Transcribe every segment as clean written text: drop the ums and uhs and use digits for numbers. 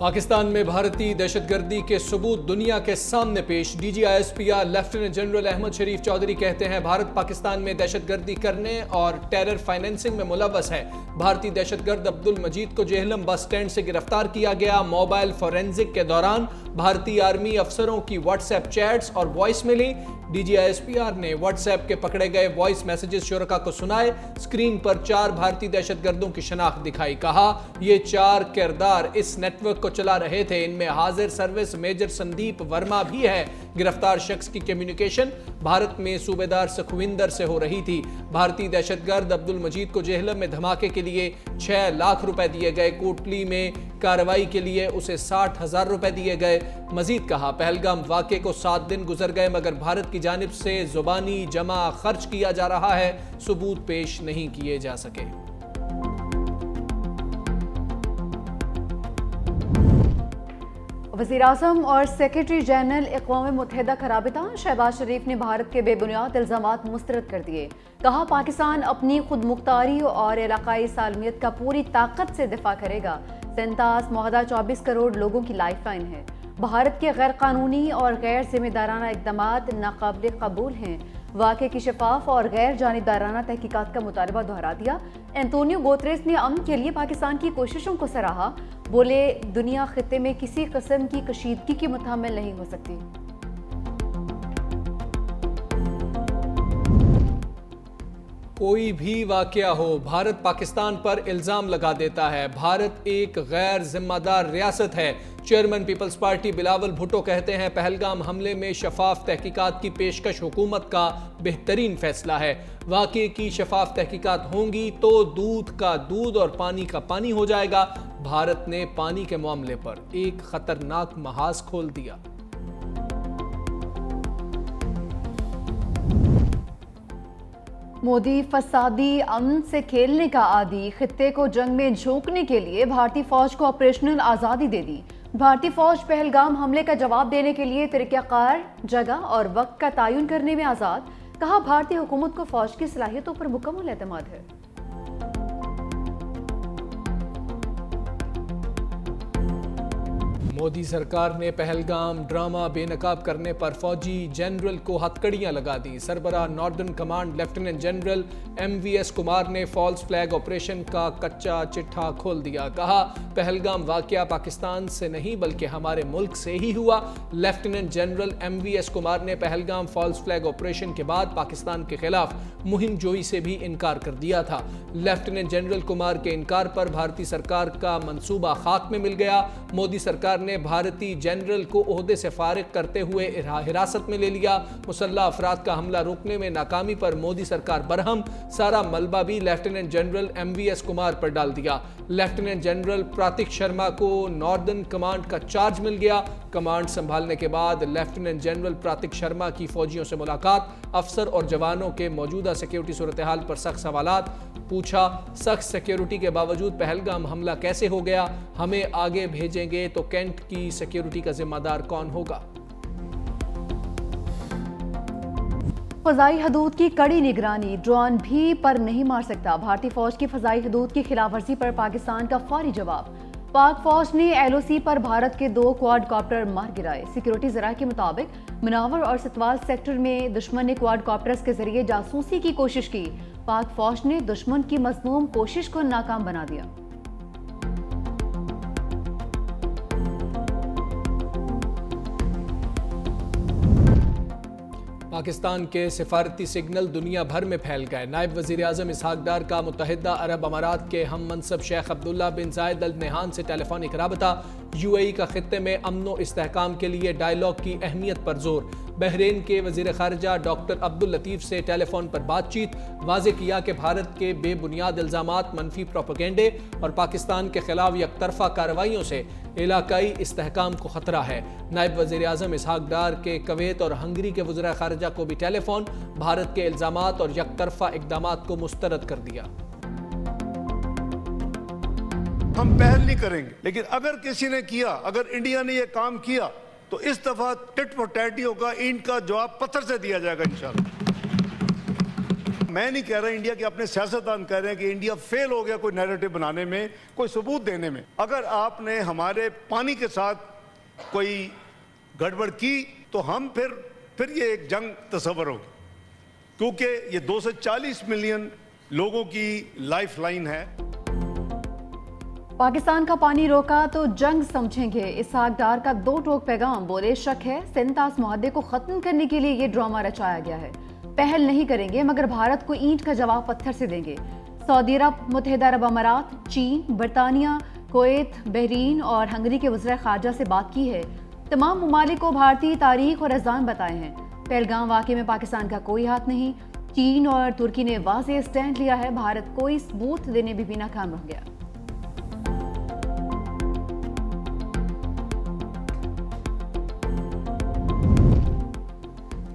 पाकिस्तान में भारतीय दहशतगर्दी के सबूत दुनिया के सामने पेश। DGISPR लेफ्टिनेंट जनरल अहमद शरीफ चौधरी कहते हैं भारत पाकिस्तान में दहशतगर्दी करने और टेरर फाइनेंसिंग में मुलव्वस है। भारतीय दहशतगर्द अब्दुल मजीद को जेहलम बस स्टैंड से गिरफ्तार किया गया। मोबाइल फोरेंसिक के दौरान भारतीय आर्मी अफसरों की व्हाट्सएप चैट्स और वॉइस मिली। DGISPR ने व्हाट्सएप के पकड़े गए वॉइस मैसेजेस शुरका को सुनाए। स्क्रीन पर 4 भारतीय दहशतगर्दों की शनाख्त दिखाई। कहा ये 4 किरदार इस नेटवर्क को चला रहे थे। इनमें हाजिर सर्विस मेजर संदीप वर्मा भी है। गिरफ्तार शख्स की कम्युनिकेशन भारत में सूबेदार सुखविंदर से हो रही थी। भारतीय दहशतगर्द अब्दुल मजीद को जेहलम में धमाके के लिए 6 लाख रुपए दिए गए। कोटली में कार्रवाई के लिए उसे 60,000 रुपए दिए गए। मजीद कहा पहलगाम वाक़े को 7 दिन गुजर गए मगर भारत की जानिब से जुबानी जमा खर्च किया जा रहा है, सबूत पेश नहीं किए जा सके। वज़ीर-ए-आज़म और सेक्रेटरी जनरल अक़वाम मुत्तहिदा का राबिता। शहबाज शरीफ ने भारत के बेबुनियाद इल्ज़ामात मुस्तरद कर दिए। कहा पाकिस्तान अपनी खुद मुख्तारी और इलाकाई सालमियत का पूरी ताकत से दिफा करेगा। सेंतास मुआहदा 24 करोड़ लोगों की लाइफलाइन है। भारत के गैर कानूनी और गैर जिम्मेदाराना इक़दामात नाकाबिल कबूल हैं। वाक़े की शफाफ और गैर जानिबदाराना तहकीकात का मुतालबा दोहरा दिया। एंटोनियो गुतेरेस ने अमन के लिए पाकिस्तान की कोशिशों को सराहा। बोले दुनिया खित्ते में किसी किस्म की कशीदगी की मुतहम्मिल नहीं हो सकती। कोई भी वाकया हो भारत पाकिस्तान पर इल्जाम लगा देता है। भारत एक गैर जिम्मेदार रियासत है। चेयरमैन पीपल्स पार्टी बिलावल भुट्टो कहते हैं पहलगाम हमले में शफाफ तहकीकात की पेशकश हुकूमत का बेहतरीन फैसला है। वाकये की शफाफ तहकीकात होंगी तो दूध का दूध और पानी का पानी हो जाएगा। भारत ने पानी के मामले पर एक खतरनाक महाज खोल दिया। मोदी फसादी अमन से खेलने का आदी। खित्ते को जंग में झोंकने के लिए भारतीय फौज को ऑपरेशनल आज़ादी दे दी। भारतीय फौज पहलगाम हमले का जवाब देने के लिए तरीक़ाकार, जगह और वक्त का तयन करने में आज़ाद। कहा भारतीय हुकूमत को फौज की सलाहियतों पर मुकम्मल एतमाद है। मोदी सरकार ने पहलगाम ड्रामा बेनकाब करने पर फौजी जनरल को हथकड़ियां लगा दी। सरबराह northern command lieutenant general MVS Kumar ने फॉल्स फ्लैग ऑपरेशन का कच्चा चिट्ठा खोल दिया। कहा पहलगाम वाकया पाकिस्तान से नहीं बल्कि हमारे मुल्क से ही हुआ। लेफ्टिनेंट जनरल MVS कुमार ने पहलगाम फॉल्स फ्लैग ऑपरेशन के बाद पाकिस्तान के खिलाफ मुहिम जोई से भी इनकार कर दिया था। लेफ्टिनेंट जनरल कुमार के इनकार पर भारतीय सरकार का मंसूबा खाक में मिल गया। मोदी सरकार ने भारतीय जनरल को ओहदे से फारिग करते हुए हिरासत में ले लिया। मुसल्लह अफराद का हमला रोकने में नाकामी पर मोदी सरकार बरहम। सारा मलबा भी लेफ्टिनेंट जनरल MVS कुमार पर डाल दिया। लेफ्टिनेंट जनरल प्रातिक शर्मा को नॉर्दर्न कमांड का चार्ज मिल गया। कमांड संभालने के बाद लेफ्टिनेंट जनरल प्रातिक शर्मा की फौजियों से मुलाकात। अफसर और जवानों के मौजूदा सिक्योरिटी सूरत हाल पर सख्त सवालात पूछा। सख्त सिक्योरिटी के बावजूद पहलगाम हमला कैसे हो गया? हमें आगे भेजेंगे तो कैंट की सिक्योरिटी का जिम्मेदार कौन होगा? फजाई हदूद की कड़ी निगरानी। ड्रोन भी पर नहीं मार सकता। भारतीय फौज की फजाई हदूद की खिलाफवर्जी पर पाकिस्तान का फौरी जवाब। पाक फौज ने LOC पर भारत के 2 क्वाडकॉप्टर मार गिराए। सिक्योरिटी जराये के मुताबिक मुनावर और सतवाल सेक्टर में दुश्मन ने क्वाडकॉप्टर्स के जरिए जासूसी की कोशिश की। पाक फौज ने दुश्मन की मज़मूम कोशिश को नाकाम बना दिया। पाकिस्तान के सिफारती सिग्नल दुनिया भर में फैल गए। नायब वज़ीर-ए-आज़म इसहाक डार का मुत्तहिदा अरब अमारात के हम मनसब शेख अब्दुल्ला बिन जायद अल नहान से टेलीफोनिक राबता। UAE का खित्ते में अमन व इस्तेहकाम के लिए डायलॉग की अहमियत पर जोर। बहरीन के वज़ीर ख़ारिजा डॉक्टर अब्दुल लतीफ़ से टेलीफोन पर बातचीत। वाज़े किया कि भारत के बेबुनियाद इल्ज़ामात, मनफी प्रोपेगेंडे और पाकिस्तान के खिलाफ यकतरफा कार्रवाइयों से इलाकाई इस्तेहकाम को खतरा है। नायब वज़ीर-ए-आज़म इसहाक डार के कुवैत और हंगरी के वज़ीर ख़ारिजा को भी टेलीफोन भारत के इल्ज़ामात और यकतरफा इक़दामात को मुस्तरद कर दिया। हम पहल नहीं करेंगे, लेकिन अगर किसी ने किया, अगर इंडिया ने यह काम किया तो इस दफा टिट फॉर टैट होगा। इनका जवाब पत्थर से दिया जाएगा इंशाल्लाह। मैं नहीं कह रहा, इंडिया के अपने सियासतदान कह रहे हैं कि इंडिया फेल हो गया कोई नैरेटिव बनाने में, कोई सबूत देने में। अगर आपने हमारे पानी के साथ कोई गड़बड़ की तो हम फिर ये एक जंग तस्वर होगी, क्योंकि ये 240 मिलियन लोगों की लाइफ लाइन है। पाकिस्तान का पानी रोका तो जंग समझेंगे, इसहाक डार का दो टोक पैगाम। बोले शक है सिंतास मुहद्दे को खत्म करने के लिए ये ड्रामा रचाया गया है। पहल नहीं करेंगे मगर भारत को ईंट का जवाब पत्थर से देंगे। सऊदी अरब, मुत्तहिदा अरब अमारात, चीन, बरतानिया, कुवैत, बहरीन और हंगरी के वज़ीर ख़ारजा से बात की है। तमाम ममालिक को भारतीय तारीख और अज़ाम बताए हैं। पहलगाम वाक़े में पाकिस्तान का कोई हाथ नहीं। चीन और तुर्की ने वाज़ेह स्टैंड लिया है। भारत कोई सबूत देने भी नाकाम रह गया।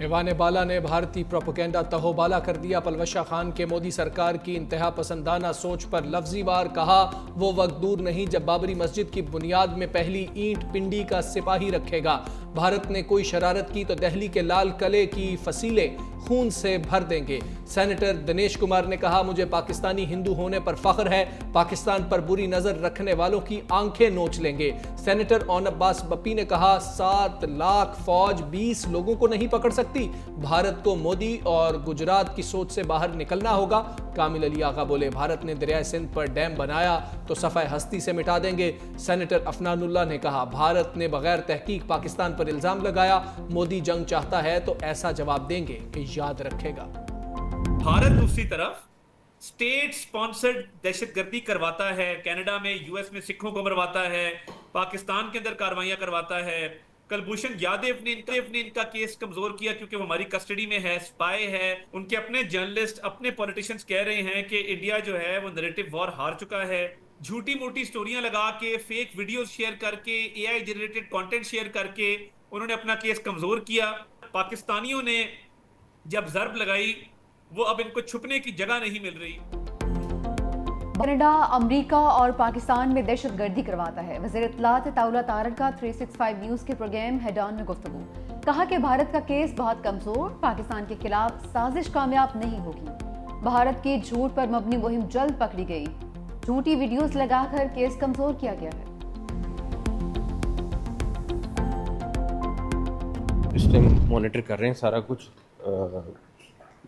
ईवान बाला ने भारतीय प्रोपेगेंडा तहोबाला कर दिया। पलवशा खान के मोदी सरकार की इंतहा पसंदाना सोच पर लफ्जी वार कहा, वो वक्त दूर नहीं जब बाबरी मस्जिद की बुनियाद में पहली ईंट पिंडी का सिपाही रखेगा। भारत ने कोई शरारत की तो दिल्ली के लाल किले की फसीलें खून से भर देंगे। सेनेटर दिनेश कुमार ने कहा, मुझे पाकिस्तानी हिंदू होने पर फख्र है, पाकिस्तान पर बुरी नजर रखने वालों की आंखें नोच लेंगे। सेनेटर ओन अब्बास बप्पी ने कहा, 7 लाख फौज 20 लोगों को नहीं पकड़ सकती। भारत को मोदी और गुजरात की सोच से बाहर निकलना होगा। कामिल अली आगा बोले, भारत ने दरिया सिंध पर डैम बनाया तो सफ़ाए हस्ती से मिटा देंगे। सेनेटर अफनानुल्लाह ने कहा, भारत ने बगैर तहकीक पाकिस्तान पर इल्जाम लगाया, मोदी जंग चाहता है तो ऐसा जवाब देंगे कि याद रखेगा। भारत दूसरी तरफ स्टेट स्पॉन्सर्ड दहशतगर्दी करवाता है, कनाडा में, यूएस में सिखों को मरवाता है, पाकिस्तान के अंदर कार्रवाइयां करवाता है। कुलभूषण यादव ने इनका केस कमजोर किया क्योंकि वो हमारी कस्टडी में है, स्पाई है। उनके अपने जर्नलिस्ट, अपने पॉलिटिशियंस कह रहे हैं कि इंडिया जो है वो नैरेटिव वॉर हार चुका है। झूठी मोटी स्टोरियां लगा के, फेक वीडियोस शेयर करके, एआई जनरेटेड कंटेंट शेयर करके उन्होंने अपना केस कमजोर किया। पाकिस्तानियों ने जब ज़र्ब लगाई, वो अब इनको छुपने की जगह नहीं मिल रही। कनाडा, अमेरिका और पाकिस्तान में दहशतगर्दी करवाता है। वज़ीर इत्तलात ताउला तारड़ का 365 न्यूज़ के प्रोग्राम हेड ऑन में गुफ्तगू। कहा कि भारत का केस बहुत कमजोर, पाकिस्तान के खिलाफ साजिश कामयाब नहीं होगी। भारत की झूठ पर मबनी मुहिम जल्द पकड़ी गई। झूठी वीडियोस लगाकर केस कमजोर किया गया है। इस टाइम मॉनिटर कर रहे हैं सारा कुछ,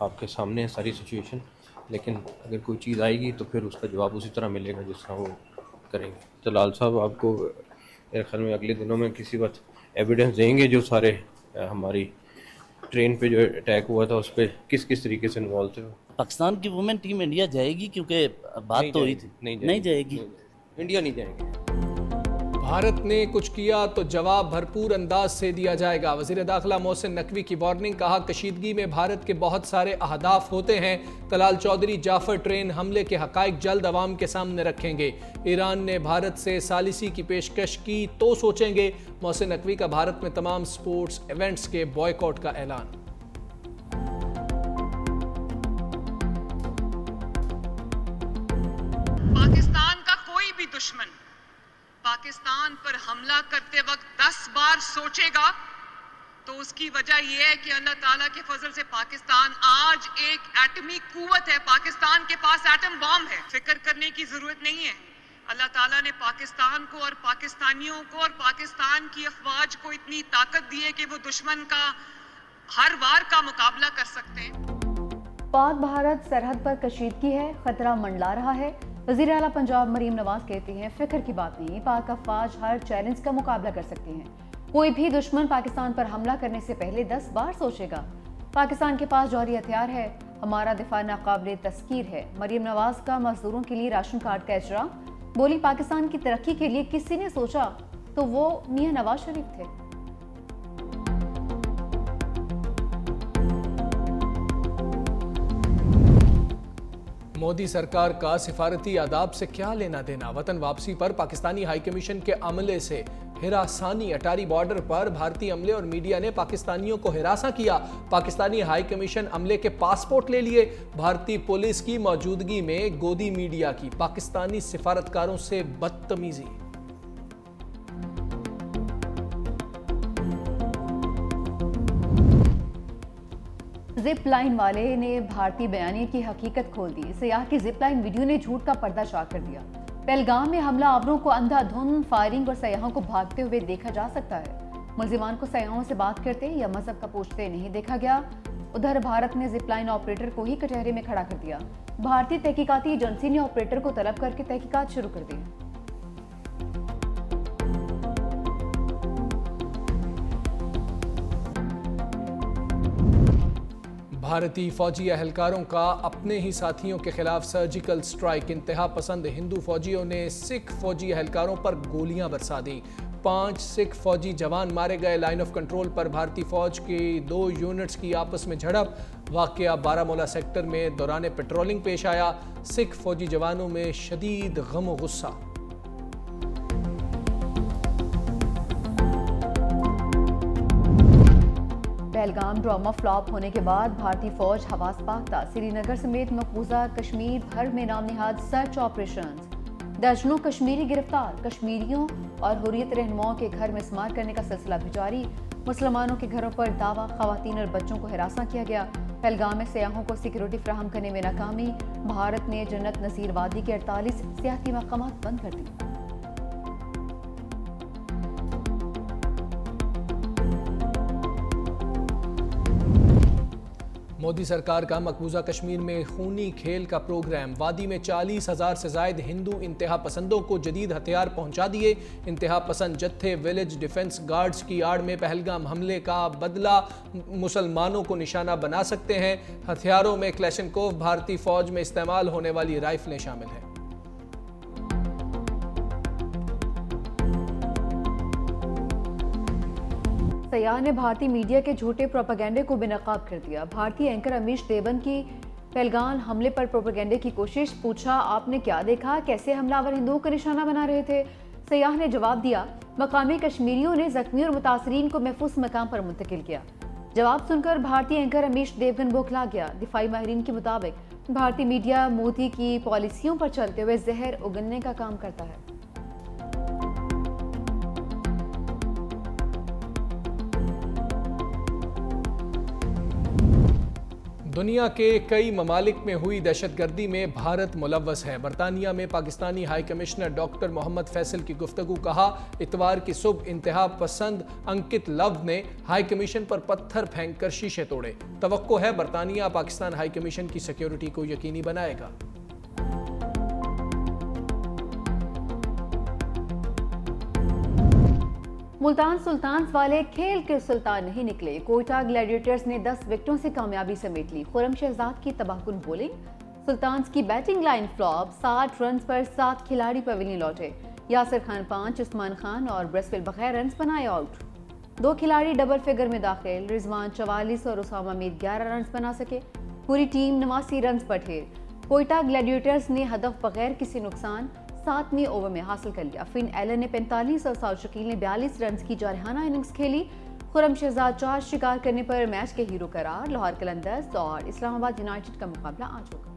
आपके सामने है सारी सिचुएशन, लेकिन अगर कोई चीज़ आएगी तो फिर उसका जवाब उसी तरह मिलेगा जिस तरह वो करेंगे। जलाल साहब आपको मेरे ख्याल में अगले दिनों में किसी वक्त एविडेंस देंगे जो सारे हमारी ट्रेन पे जो अटैक हुआ था उस पर किस किस तरीके से इन्वॉल्व थे। पाकिस्तान की वुमेन टीम इंडिया जाएगी क्योंकि बात तो हुई थी, नहीं जाएगी। इंडिया नहीं जाएंगे। भारत ने कुछ किया तो जवाब भरपूर अंदाज से दिया जाएगा। वज़ीर दाखिला मोहसिन नकवी की वार्निंग। कहा, कशीदगी में भारत के बहुत सारे अहदाफ होते हैं। तलाल चौधरी जाफर ट्रेन हमले के हकाइक जल्द अवाम के सामने रखेंगे। ईरान ने भारत से सालिसी की पेशकश की तो सोचेंगे। मोहसिन नकवी का भारत में तमाम स्पोर्ट्स इवेंट्स के बॉयकॉट का ऐलान। पाकिस्तान का कोई भी दुश्मन पाकिस्तान पर हमला करते वक्त 10 बार सोचेगा तो उसकी वजह यह है कि अल्लाह ताला के फजल से पाकिस्तान आज एक एटमी कुव्वत है। पाकिस्तान के पास एटम बॉम्ब है, फिक्र करने की जरूरत नहीं है। अल्लाह ताला ने पाकिस्तान को और पाकिस्तानियों को और पाकिस्तान की अफवाज को इतनी ताकत दी है कि वो दुश्मन का हर वार का मुकाबला कर सकते हैं। पाक भारत सरहद पर कशीदगी है, खतरा मंडला रहा है। वज़ीर आला पंजाब मरीम नवाज कहती हैं, फिक्र की बात नहीं, पाक अफवाज हर चैलेंज का मुकाबला कर सकती हैं। कोई भी दुश्मन पाकिस्तान पर हमला करने से पहले 10 बार सोचेगा। पाकिस्तान के पास जौहरी हथियार है, हमारा दिफा नाकाबिले तस्कीर है। मरीम नवाज का मजदूरों के लिए राशन कार्ड का इजरा। बोली, पाकिस्तान की तरक्की के लिए किसी ने सोचा तो वो मियां नवाज शरीफ थे। मोदी सरकार का सिफारती आदाब से क्या लेना देना। वतन वापसी पर पाकिस्तानी हाई कमीशन के अमले से हिरासानी। अटारी बॉर्डर पर भारतीय अमले और मीडिया ने पाकिस्तानियों को हिरासा किया। पाकिस्तानी हाई कमीशन अमले के पासपोर्ट ले लिए। भारतीय पुलिस की मौजूदगी में गोदी मीडिया की पाकिस्तानी सिफारतकारों से बदतमीजी। जिप लाइन वाले ने भारतीय बयानी की हकीकत खोल दी। सयाह की जिप लाइन वीडियो ने झूठ का पर्दाफाश कर दिया। पहलगाम में हमला आवरों को अंधाधुंध फायरिंग और सयाहों को भागते हुए देखा जा सकता है। मुलजिमान को सयाहों से बात करते या मजहब का पूछते नहीं देखा गया। उधर भारत ने जिप लाइन ऑपरेटर को ही कटहरे में खड़ा कर दिया। भारतीय तहकीकाती एजेंसी ने ऑपरेटर को तलब करके तहकीकात शुरू कर दी। भारतीय फौजी एहलकारों का अपने ही साथियों के खिलाफ सर्जिकल स्ट्राइक। इंतहा पसंद हिंदू फौजियों ने सिख फौजी एहलकारों पर गोलियां बरसा दी। 5 सिख फौजी जवान मारे गए। लाइन ऑफ कंट्रोल पर भारतीय फौज की 2 यूनिट्स की आपस में झड़प। वाकया बारामूला सेक्टर में दौरान पेट्रोलिंग पेश आया। सिख फौजी जवानों में शदीद गम और गुस्सा। पहलगाम ड्रामा फ्लॉप होने के बाद भारतीय फौज हवास पाख्ता। श्रीनगर समेत मकबूजा कश्मीर भर में नाम निहाद सर्च ऑपरेशंस। दर्जनों कश्मीरी गिरफ्तार। कश्मीरियों और हुर्रियत रहनुमाओं के घर में स्मार करने का सिलसिला भी जारी। मुसलमानों के घरों पर दावा, खवातीन और बच्चों को हिरासा किया गया। पहलगाम में सयाहों को सिक्योरिटी फराहम करने में नाकामी। भारत ने जन्नत नज़ीर वादी के 48 सियाहती मकामात बंद कर दिए। मोदी सरकार का मकबूजा कश्मीर में खूनी खेल का प्रोग्राम। वादी में 40,000 से जायद हिंदू इंतहा पसंदों को जदीद हथियार पहुंचा दिए। इंतहा पसंद जत्थे विलेज डिफेंस गार्ड्स की आड़ में पहलगाम हमले का बदला मुसलमानों को निशाना बना सकते हैं। हथियारों में क्लैशनकोव भारतीय फौज में इस्तेमाल होने वाली राइफलें शामिल हैं। सयाह ने भारतीय मीडिया के झूठे प्रोपेगेंडे को बेनकाब कर दिया। भारतीय एंकर अमीश देवन की पहलगाम हमले पर प्रोपेगेंडे की कोशिश। पूछा, आपने क्या देखा? कैसे हमलावर हिंदुओं का निशाना बना रहे थे? सयाह ने जवाब दिया, मकामी कश्मीरियों ने जख्मी और मुतासरीन को महफूज मकाम पर मुंतकिल किया। जवाब सुनकर भारतीय एंकर अमीश देवगन बौखला गया। दिफाई माहिरीन के मुताबिक भारतीय मीडिया मोदी की पॉलिसियों पर चलते हुए जहर उगलने का काम करता है। दुनिया के कई ममालिक में हुई दहशतगर्दी में भारत मुलव्वस है। बरतानिया में Pakistani high commissioner doctor Mohammad Faisal की गुफ्तगू। कहा, इतवार की सुबह इंतहा पसंद अंकित लव ने हाई कमीशन पर पत्थर फेंक कर शीशे तोड़े। तवक्को है बरतानिया पाकिस्तान हाई कमीशन की सिक्योरिटी को यकीनी बनाएगा। मुल्तान सुल्तान्स वाले खेल के सुल्तान नहीं निकले। कोयटा ग्लैडिएटर्स ने 10 विकेटों से कामयाबी समेट ली। खुर्रम शहजाद की तबाहकुन बॉलिंग। सुल्तान्स की बैटिंग लाइन फ्लॉप। 60 रन पर 7 खिलाड़ी पवेलियन लौटे। यासिर खान 5, उस्मान खान और ब्रेसवेल बगैर रन बनाए आउट। 2 खिलाड़ी डबल फिगर में दाखिल। रिजवान 44 और उसामा मीर 11 रन बना सके। पूरी टीम 89 रन पर ढेर। कोयटा ग्लैडिएटर्स ने हदफ बगैर किसी नुकसान 7वें ओवर में हासिल कर लिया। फिन एलन ने 45 और साउथ शकील ने 42 रन की जारहाना इनिंग्स खेली। खुर्रम शहजाद 4 शिकार करने पर मैच के हीरो करार। लाहौर कलंदर्स और इस्लामाबाद यूनाइटेड का मुकाबला आज होगा।